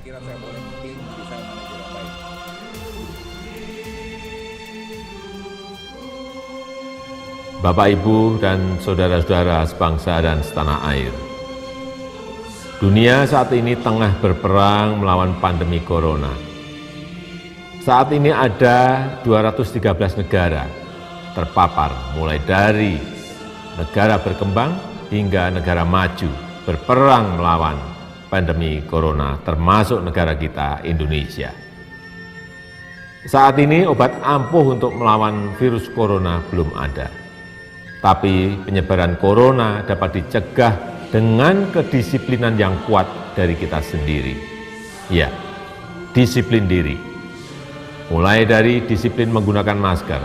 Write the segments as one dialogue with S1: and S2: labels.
S1: kira saya boleh mungkin bisa menuju yang baik.
S2: Bapak, Ibu, dan saudara-saudara sebangsa dan setanah air. Dunia saat ini tengah berperang melawan pandemi corona. Saat ini ada 213 negara terpapar, mulai dari negara berkembang hingga negara maju, berperang melawan pandemi corona, termasuk negara kita, Indonesia. Saat ini obat ampuh untuk melawan virus corona belum ada. Tapi penyebaran corona dapat dicegah dengan kedisiplinan yang kuat dari kita sendiri. Ya, disiplin diri. Mulai dari disiplin menggunakan masker,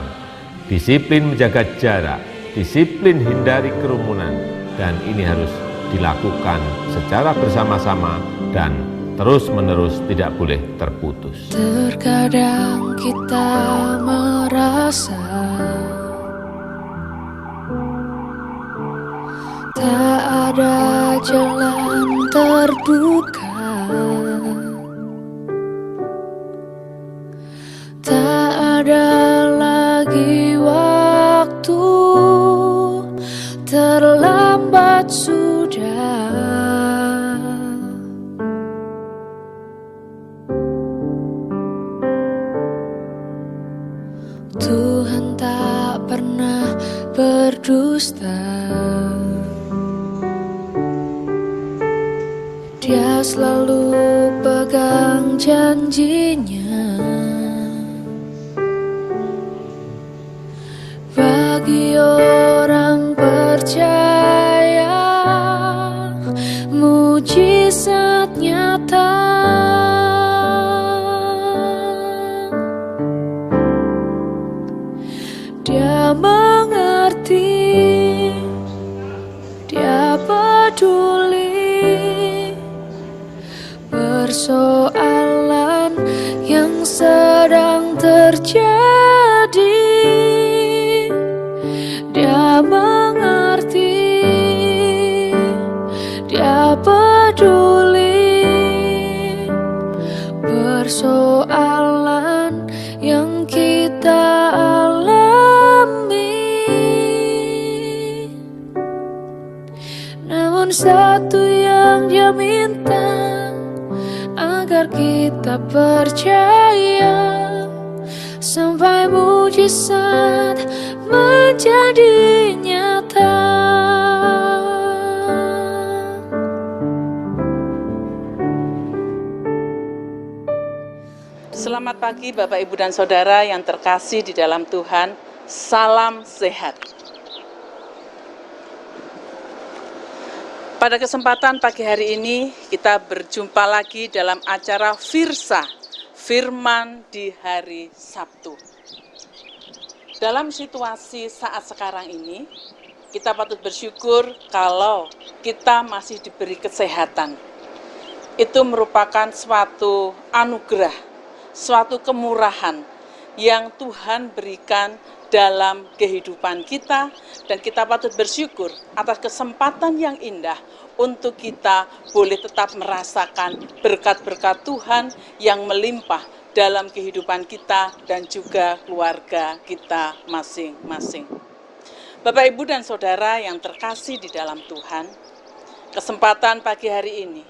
S2: disiplin menjaga jarak, disiplin hindari kerumunan, dan ini harus dilakukan secara bersama-sama dan terus-menerus, tidak boleh terputus.
S3: Terkadang kita merasa tak ada jalan terbuka, tak ada lagi waktu, terlambat sudah. Tuhan tak pernah berdusta. Dia selalu pegang janjinya. Bagi orang percaya, mujizat nyata. Dia mengerti, dia peduli persoalan yang sedang terjadi. Dia mengerti, dia peduli persoalan yang kita alami. Namun satu yang dia minta, agar kita percaya sampai mujizat menjadi nyata.
S4: Selamat pagi Bapak, Ibu, dan Saudara yang terkasih di dalam Tuhan. Salam sehat. Pada kesempatan pagi hari ini, kita berjumpa lagi dalam acara Firsa, Firman di hari Sabtu. Dalam situasi saat sekarang ini, kita patut bersyukur kalau kita masih diberi kesehatan. Itu merupakan suatu anugerah, suatu kemurahan yang Tuhan berikan dalam kehidupan kita, dan kita patut bersyukur atas kesempatan yang indah untuk kita boleh tetap merasakan berkat-berkat Tuhan yang melimpah dalam kehidupan kita dan juga keluarga kita masing-masing. Bapak, Ibu, dan Saudara yang terkasih di dalam Tuhan, kesempatan pagi hari ini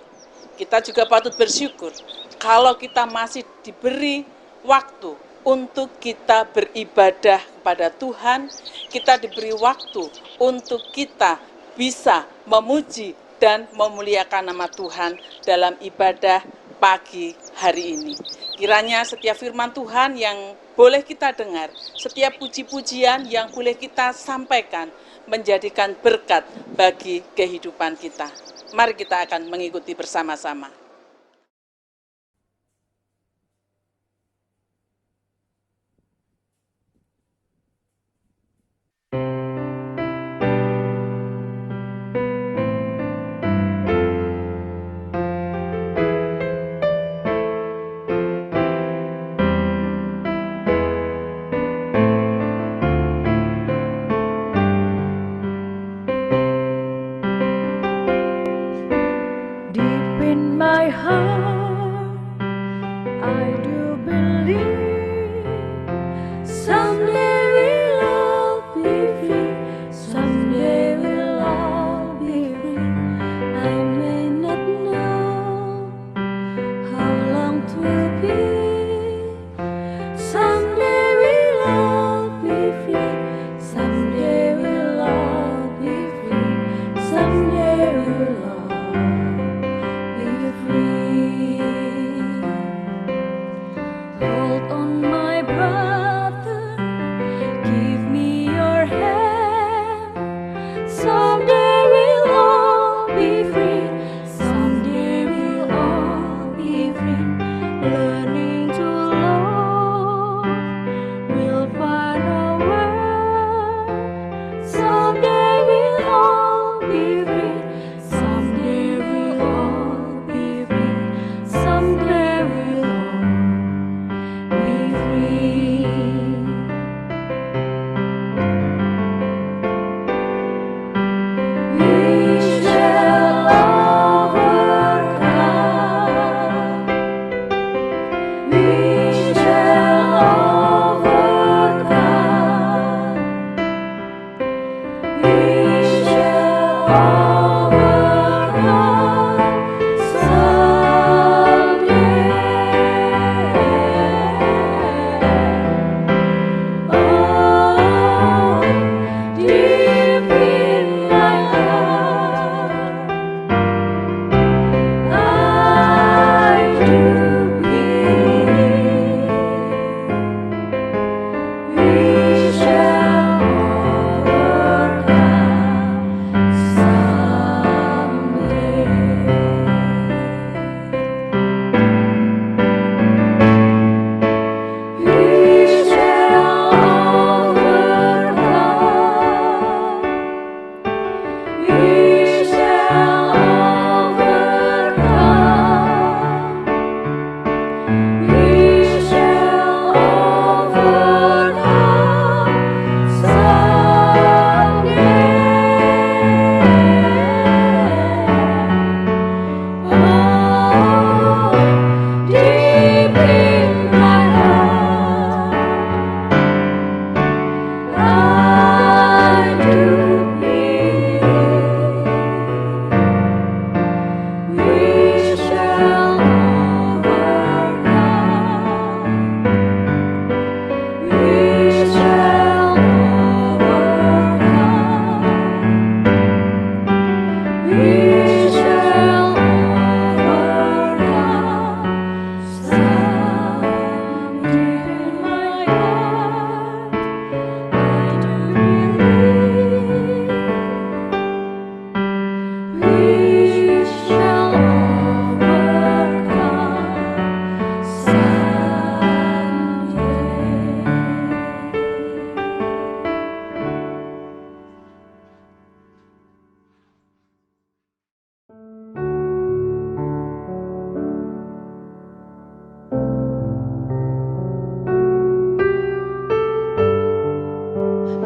S4: kita juga patut bersyukur kalau kita masih diberi waktu untuk kita beribadah kepada Tuhan, kita diberi waktu untuk kita bisa memuji dan memuliakan nama Tuhan dalam ibadah pagi hari ini. Kiranya setiap firman Tuhan yang boleh kita dengar, setiap puji-pujian yang boleh kita sampaikan, menjadikan berkat bagi kehidupan kita. Mari kita akan mengikuti bersama-sama.
S3: Deep in my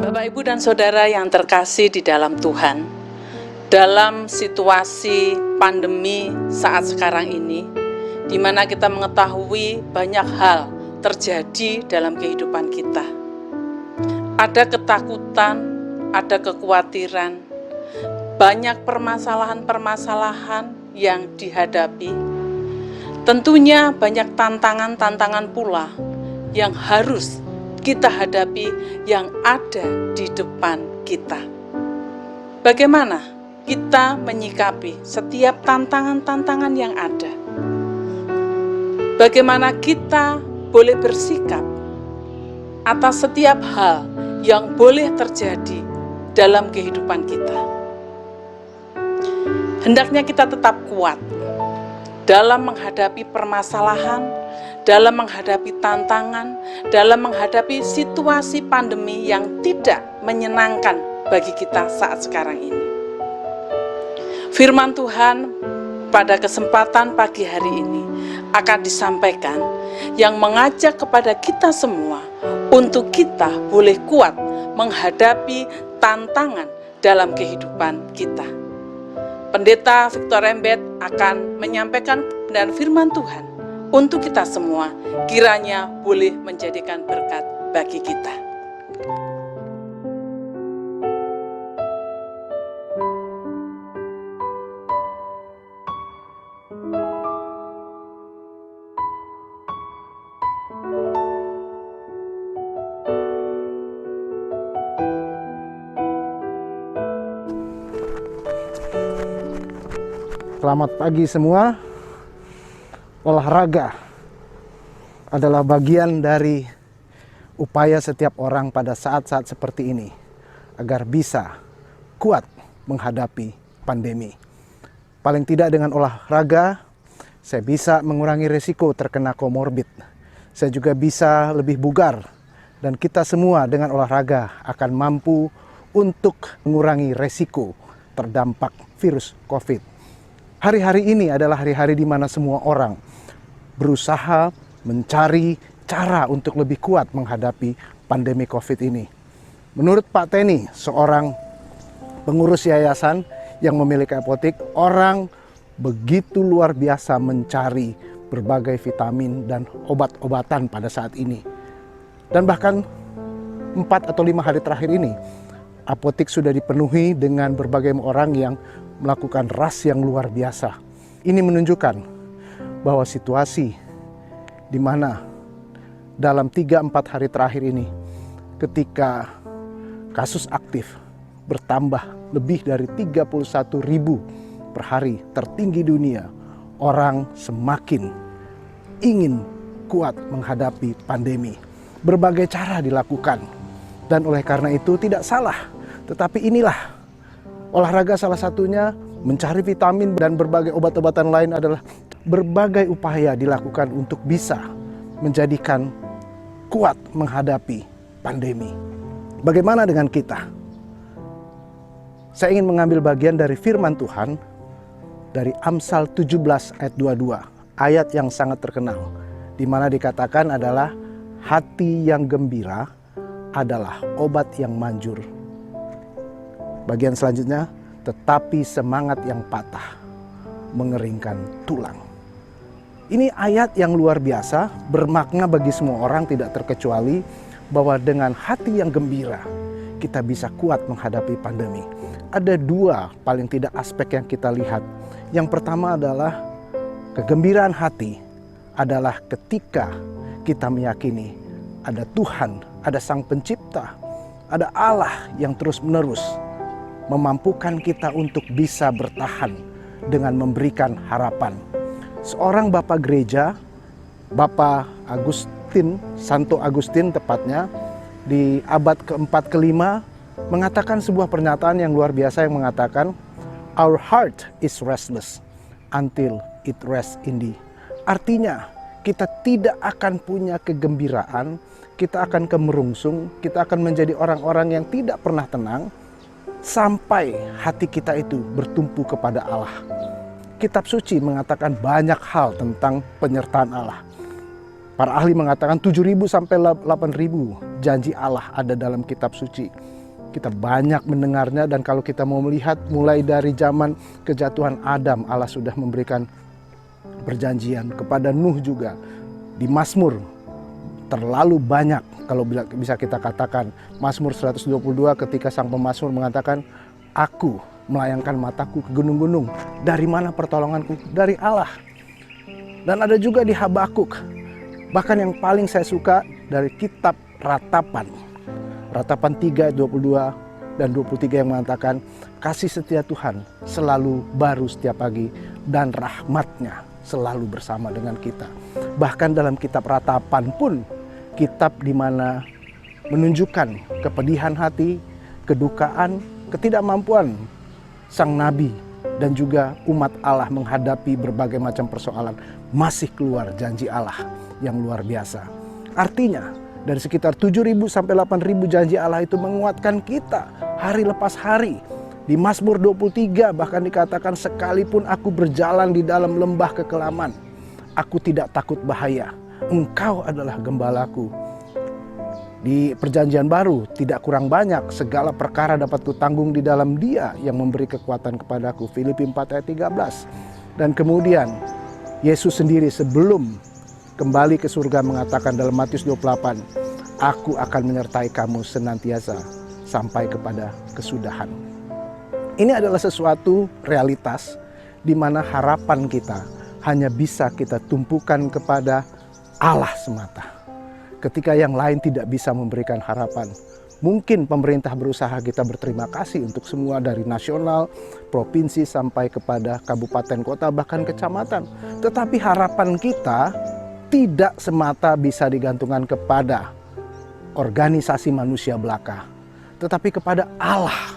S4: Bapak, Ibu, dan Saudara yang terkasih di dalam Tuhan, dalam situasi pandemi saat sekarang ini, di mana kita mengetahui banyak hal terjadi dalam kehidupan kita. Ada ketakutan, ada kekhawatiran, banyak permasalahan-permasalahan yang dihadapi. Tentunya banyak tantangan-tantangan pula yang harus kita hadapi yang ada di depan kita. Bagaimana kita menyikapi setiap tantangan-tantangan yang ada? Bagaimana kita boleh bersikap atas setiap hal yang boleh terjadi dalam kehidupan kita? Hendaknya kita tetap kuat dalam menghadapi permasalahan, dalam menghadapi tantangan, dalam menghadapi situasi pandemi yang tidak menyenangkan bagi kita saat sekarang ini. Firman Tuhan pada kesempatan pagi hari ini akan disampaikan yang mengajak kepada kita semua untuk kita boleh kuat menghadapi tantangan dalam kehidupan kita. Pendeta Victor Embet akan menyampaikan dan firman Tuhan untuk kita semua, kiranya boleh menjadikan berkat bagi kita.
S5: Selamat pagi semua. Olahraga adalah bagian dari upaya setiap orang pada saat-saat seperti ini agar bisa kuat menghadapi pandemi. Paling tidak dengan olahraga, saya bisa mengurangi risiko terkena komorbid. Saya juga bisa lebih bugar, dan kita semua dengan olahraga akan mampu untuk mengurangi risiko terdampak virus COVID. Hari-hari ini adalah hari-hari di mana semua orang berusaha mencari cara untuk lebih kuat menghadapi pandemi COVID ini. Menurut Pak Teni, seorang pengurus yayasan yang memiliki apotek, orang begitu luar biasa mencari berbagai vitamin dan obat-obatan pada saat ini. Dan bahkan 4 atau 5 hari terakhir ini, apotek sudah dipenuhi dengan berbagai orang yang melakukan rush yang luar biasa. Ini menunjukkan bahwa situasi di mana dalam 3-4 hari terakhir ini, ketika kasus aktif bertambah lebih dari 31.000 per hari, tertinggi dunia, orang semakin ingin kuat menghadapi pandemi. Berbagai cara dilakukan, dan oleh karena itu tidak salah, tetapi inilah olahraga salah satunya, mencari vitamin dan berbagai obat-obatan lain adalah berbagai upaya dilakukan untuk bisa menjadikan kuat menghadapi pandemi. Bagaimana dengan kita? Saya ingin mengambil bagian dari firman Tuhan dari Amsal 17 ayat 22, ayat yang sangat terkenal, di mana dikatakan adalah hati yang gembira adalah obat yang manjur. Bagian selanjutnya, tetapi semangat yang patah mengeringkan tulang. Ini ayat yang luar biasa, bermakna bagi semua orang tidak terkecuali, bahwa dengan hati yang gembira kita bisa kuat menghadapi pandemi. Ada 2 paling tidak aspek yang kita lihat. Yang pertama adalah kegembiraan hati adalah ketika kita meyakini ada Tuhan, ada Sang Pencipta, ada Allah yang terus-menerus memampukan kita untuk bisa bertahan dengan memberikan harapan. Seorang bapak gereja, Bapak Agustin, Santo Agustin tepatnya, di abad keempat kelima, mengatakan sebuah pernyataan yang luar biasa yang mengatakan, "Our heart is restless until it rests in thee." Artinya, kita tidak akan punya kegembiraan, kita akan kemerungsung, kita akan menjadi orang-orang yang tidak pernah tenang, sampai hati kita itu bertumpu kepada Allah. Kitab suci mengatakan banyak hal tentang penyertaan Allah. Para ahli mengatakan 7.000 sampai 8.000 janji Allah ada dalam kitab suci. Kita banyak mendengarnya, dan kalau kita mau melihat mulai dari zaman kejatuhan Adam, Allah sudah memberikan perjanjian kepada Nuh juga. Di Mazmur terlalu banyak, kalau bisa kita katakan Mazmur 122 ketika sang pemazmur mengatakan, aku melayangkan mataku ke gunung-gunung. Dari mana pertolonganku? Dari Allah. Dan ada juga di Habakuk. Bahkan yang paling saya suka dari kitab Ratapan. Ratapan 3 ayat 22 dan 23 yang mengatakan, kasih setia Tuhan selalu baru setiap pagi dan rahmatnya selalu bersama dengan kita. Bahkan dalam kitab Ratapan pun, kitab di mana menunjukkan kepedihan hati, kedukaan, ketidakmampuan sang nabi dan juga umat Allah menghadapi berbagai macam persoalan, masih keluar janji Allah yang luar biasa. Artinya dari sekitar 7.000 sampai 8.000 janji Allah itu menguatkan kita hari lepas hari. Di Mazmur 23 bahkan dikatakan, sekalipun aku berjalan di dalam lembah kekelaman, aku tidak takut bahaya. Engkau adalah gembalaku. Di perjanjian baru tidak kurang banyak, segala perkara dapat kutanggung di dalam Dia yang memberi kekuatan kepadaku. Filipi 4 ayat 13. Dan kemudian Yesus sendiri sebelum kembali ke surga mengatakan dalam Matius 28, aku akan menyertai kamu senantiasa sampai kepada kesudahan. Ini adalah sesuatu realitas di mana harapan kita hanya bisa kita tumpukan kepada Allah semata. Ketika yang lain tidak bisa memberikan harapan, mungkin pemerintah berusaha kita berterima kasih untuk semua dari nasional, provinsi sampai kepada kabupaten, kota, bahkan kecamatan. Tetapi harapan kita tidak semata bisa digantungkan kepada organisasi manusia belaka, tetapi kepada Allah,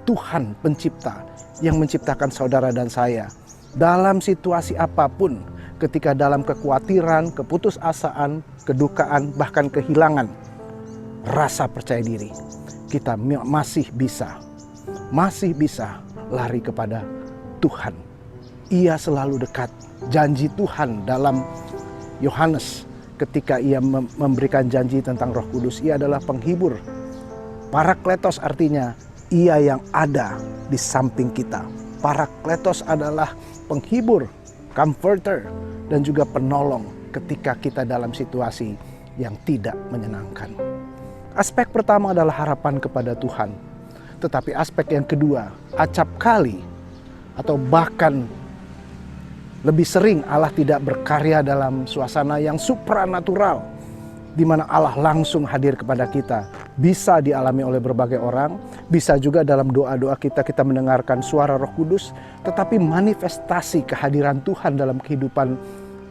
S5: Tuhan pencipta yang menciptakan saudara dan saya. Dalam situasi apapun, ketika dalam kekhawatiran, keputusasaan, kedukaan, bahkan kehilangan rasa percaya diri, kita masih bisa lari kepada Tuhan. Ia selalu dekat. Janji Tuhan dalam Yohanes ketika ia memberikan janji tentang Roh Kudus, ia adalah penghibur. Parakletos artinya ia yang ada di samping kita. Parakletos adalah penghibur, comforter, dan juga penolong ketika kita dalam situasi yang tidak menyenangkan. Aspek pertama adalah harapan kepada Tuhan. Tetapi aspek yang kedua, acap kali atau bahkan lebih sering Allah tidak berkarya dalam suasana yang supranatural, di mana Allah langsung hadir kepada kita. Bisa dialami oleh berbagai orang, bisa juga dalam doa-doa kita mendengarkan suara Roh Kudus, tetapi manifestasi kehadiran Tuhan dalam kehidupan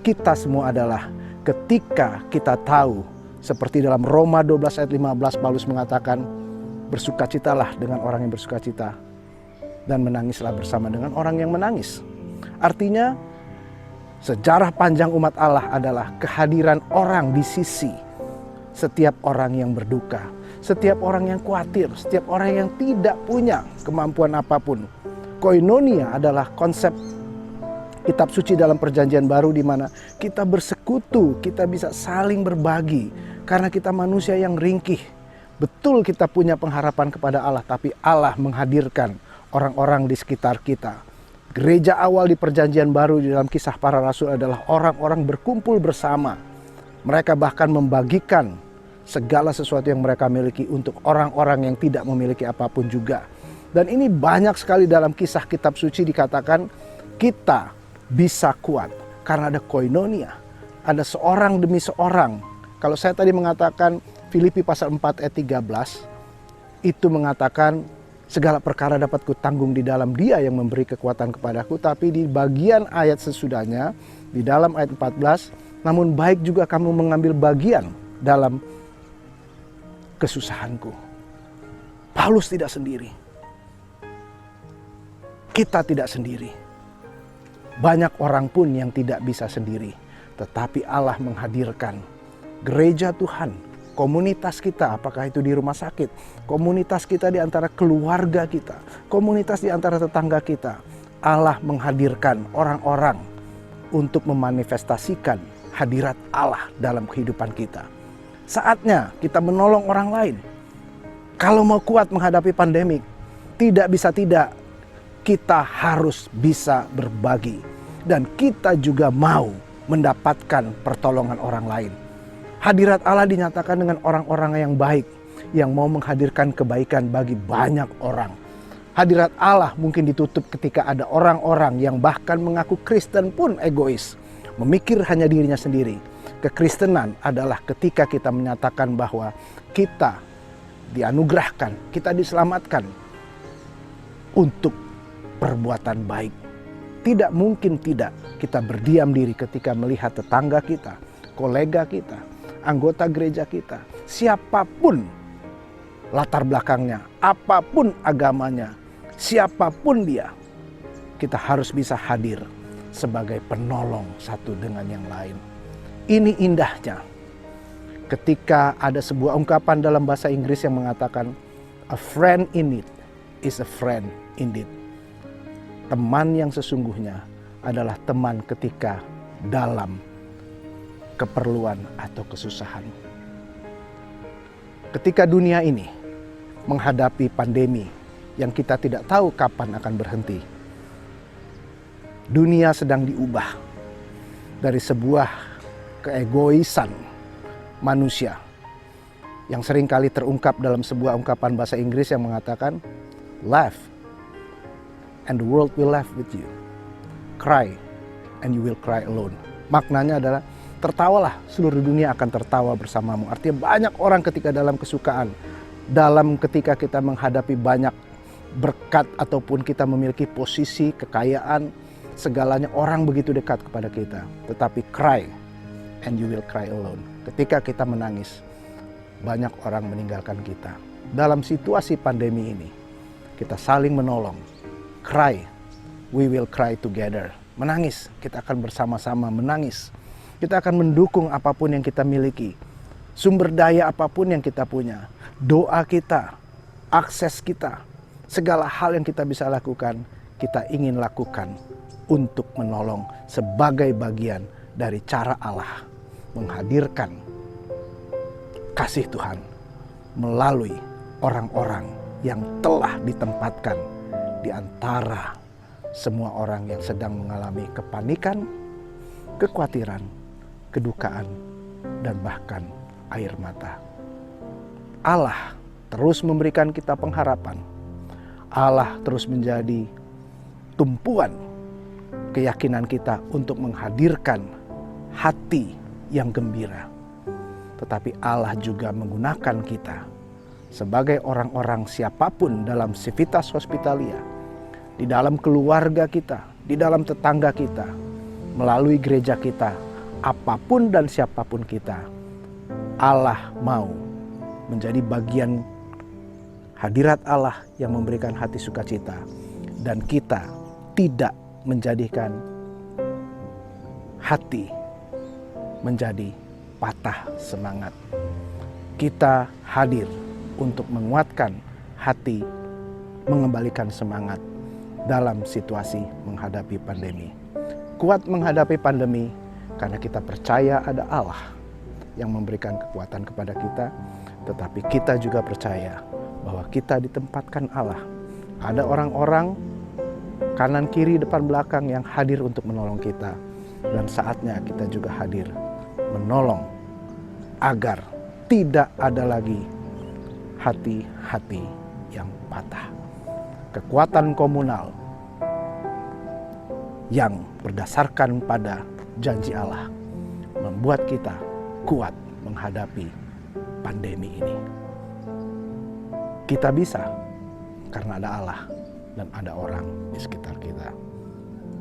S5: kita semua adalah ketika kita tahu, seperti dalam Roma 12 ayat 15 Paulus mengatakan, bersukacitalah dengan orang yang bersukacita dan menangislah bersama dengan orang yang menangis. Artinya sejarah panjang umat Allah adalah kehadiran orang di sisi setiap orang yang berduka, setiap orang yang khawatir, setiap orang yang tidak punya kemampuan apapun. Koinonia adalah konsep kitab suci dalam perjanjian baru di mana kita bersekutu, kita bisa saling berbagi karena kita manusia yang ringkih. Betul kita punya pengharapan kepada Allah, tapi Allah menghadirkan orang-orang di sekitar kita. Gereja awal di perjanjian baru di dalam Kisah Para Rasul adalah orang-orang berkumpul bersama. Mereka bahkan membagikan segala sesuatu yang mereka miliki untuk orang-orang yang tidak memiliki apapun juga. Dan ini banyak sekali dalam kisah kitab suci dikatakan kita bisa kuat karena ada koinonia. Ada seorang demi seorang. Kalau saya tadi mengatakan Filipi pasal 4 ayat 13, itu mengatakan segala perkara dapat kutanggung di dalam Dia yang memberi kekuatan kepadaku. Tapi di bagian ayat sesudahnya, di dalam ayat 14, namun baik juga kamu mengambil bagian dalam kesusahanku. Paulus tidak sendiri. Kita tidak sendiri. Banyak orang pun yang tidak bisa sendiri. Tetapi Allah menghadirkan gereja Tuhan, komunitas kita, apakah itu di rumah sakit, komunitas kita di antara keluarga kita, komunitas di antara tetangga kita. Allah menghadirkan orang-orang untuk memanifestasikan hadirat Allah dalam kehidupan kita. Saatnya kita menolong orang lain. Kalau mau kuat menghadapi pandemik, tidak bisa tidak, kita harus bisa berbagi. Dan kita juga mau mendapatkan pertolongan orang lain. Hadirat Allah dinyatakan dengan orang-orang yang baik, yang mau menghadirkan kebaikan bagi banyak orang. Hadirat Allah mungkin ditutup ketika ada orang-orang yang bahkan mengaku Kristen pun egois, memikir hanya dirinya sendiri. Kekristenan adalah ketika kita menyatakan bahwa kita dianugerahkan, kita diselamatkan untuk perbuatan baik. Tidak mungkin tidak kita berdiam diri ketika melihat tetangga kita, kolega kita, anggota gereja kita, siapapun latar belakangnya, apapun agamanya, siapapun dia, kita harus bisa hadir sebagai penolong satu dengan yang lain. Ini indahnya ketika ada sebuah ungkapan dalam bahasa Inggris yang mengatakan, a friend in need is a friend indeed. Teman yang sesungguhnya adalah teman ketika dalam keperluan atau kesusahan. Ketika dunia ini menghadapi pandemi yang kita tidak tahu kapan akan berhenti, dunia sedang diubah dari sebuah keegoisan manusia yang seringkali terungkap dalam sebuah ungkapan bahasa Inggris yang mengatakan, laugh and the world will laugh with you. Cry and you will cry alone. Maknanya adalah tertawalah, seluruh dunia akan tertawa bersamamu. Artinya banyak orang ketika dalam kesukaan, ketika kita menghadapi banyak berkat ataupun kita memiliki posisi, kekayaan, segalanya orang begitu dekat kepada kita. Tetapi cry and you will cry alone. Ketika kita menangis, banyak orang meninggalkan kita. Dalam situasi pandemi ini, kita saling menolong. Cry, we will cry together. Menangis, kita akan bersama-sama menangis. Kita akan mendukung apapun yang kita miliki. Sumber daya apapun yang kita punya. Doa kita, akses kita, segala hal yang kita bisa lakukan, kita ingin lakukan untuk menolong sebagai bagian dari cara Allah menghadirkan kasih Tuhan melalui orang-orang yang telah ditempatkan di antara semua orang yang sedang mengalami kepanikan, kekhawatiran, kedukaan, dan bahkan air mata. Allah terus memberikan kita pengharapan. Allah terus menjadi tumpuan keyakinan kita untuk menghadirkan hati yang gembira. Tetapi Allah juga menggunakan kita sebagai orang-orang siapapun dalam Civitas Hospitalia, di dalam keluarga kita, di dalam tetangga kita, melalui gereja kita, apapun dan siapapun kita, Allah mau menjadi bagian hadirat Allah yang memberikan hati sukacita, dan kita tidak menjadikan hati menjadi patah semangat. Kita hadir untuk menguatkan hati, mengembalikan semangat dalam situasi menghadapi pandemi. Kuat menghadapi pandemi karena kita percaya ada Allah yang memberikan kekuatan kepada kita, tetapi kita juga percaya bahwa kita ditempatkan Allah. Ada orang-orang kanan, kiri, depan, belakang yang hadir untuk menolong kita. Dan saatnya kita juga hadir menolong agar tidak ada lagi hati-hati yang patah. Kekuatan komunal yang berdasarkan pada janji Allah membuat kita kuat menghadapi pandemi ini. Kita bisa karena ada Allah dan ada orang di sekitar kita.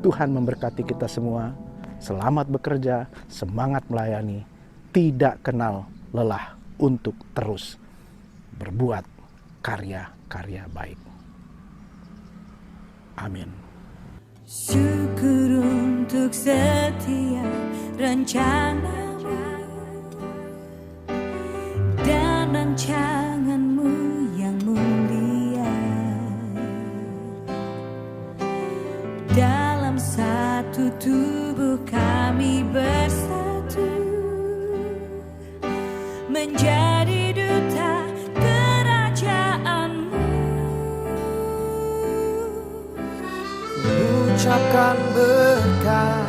S5: Tuhan memberkati kita semua. Selamat bekerja, semangat melayani, tidak kenal lelah untuk terus berbuat karya-karya baik. Amin.
S6: Syukur untuk setiap rencanamu dan rancanganmu yang mulia. Dalam satu tubuh kami bersatu menjadi duta kerajaan
S7: ucapkan berkah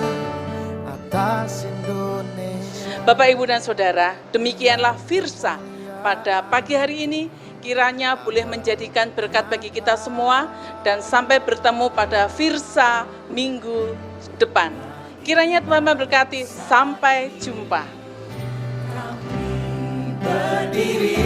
S7: atas Indonesia.
S4: Bapak, Ibu, dan Saudara, demikianlah Firsa pada pagi hari ini. Kiranya boleh menjadikan berkat bagi kita semua, dan sampai bertemu pada Firsa minggu depan. Kiranya Tuhan memberkati. Sampai jumpa.
S7: Berdiri